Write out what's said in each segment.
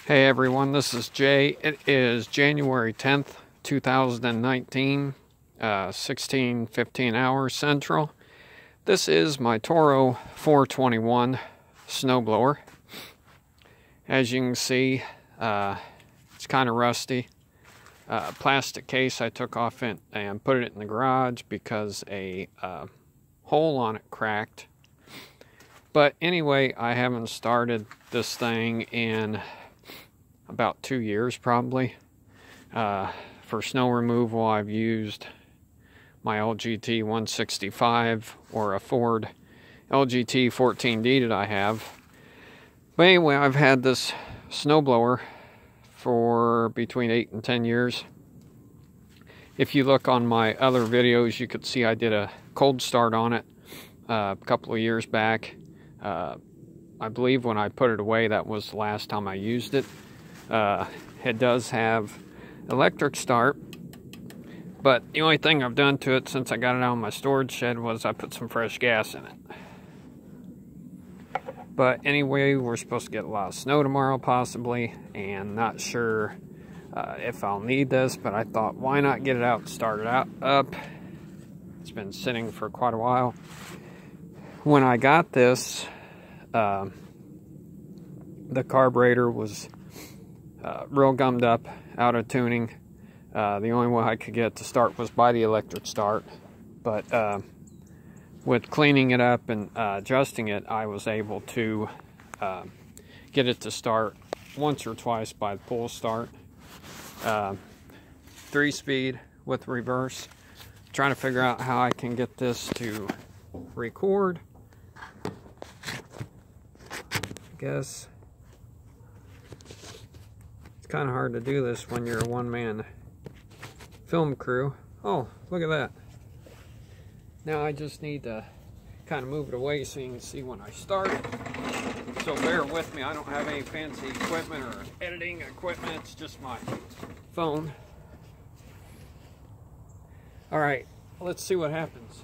Hey everyone, this is Jay. It is January 10th, 2019, 16:15 hours Central. This is my Toro 421 snowblower. As you can see, it's kind of rusty. Plastic case I took off it and put it in the garage because a hole on it cracked. But anyway, I haven't started this thing in about 2 years probably. For snow removal, I've used my LGT 165 or a Ford LGT 14D that I have. But anyway, I've had this snowblower for between 8 and 10 years. If you look on my other videos, you could see I did a cold start on it a couple of years back. I believe when I put it away, that was the last time I used it. It does have electric start, but the only thing I've done to it since I got it out of my storage shed was I put some fresh gas in it. But anyway, we're supposed to get a lot of snow tomorrow possibly, and not sure if I'll need this, but I thought why not get it out and start it up. It's been sitting for quite a while. When I got this, the carburetor was real gummed up, out of tuning. The only way I could get it to start was by the electric start. But with cleaning it up and adjusting it, I was able to get it to start once or twice by the pull start. 3-speed with reverse. Trying to figure out how I can get this to record. I guess it's kind of hard to do this when you're a one-man film crew. Oh, look at that. Now I just need to kind of move it away so you can see when I start. So bear with me, I don't have any fancy equipment or editing equipment, it's just my phone. Alright, let's see what happens.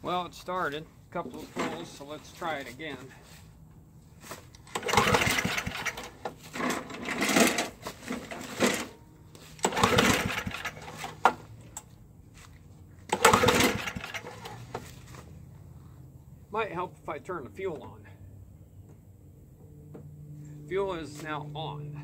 Well, it started, a couple of pulls, so let's try it again. Might help if I turn the fuel on. Fuel is now on.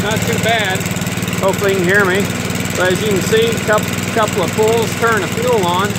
Not too bad. Hopefully you can hear me. But as you can see, a couple of pulls turn the fuel on.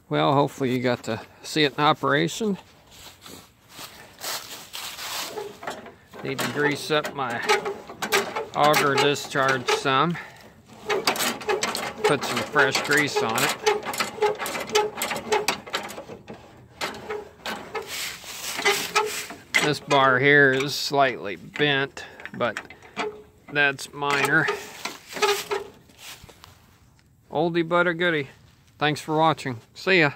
Well, hopefully you got to see it in operation. Need to grease up my auger discharge some. Put some fresh grease on it. This bar here is slightly bent, but that's minor. Oldie but a goodie. Thanks for watching. See ya.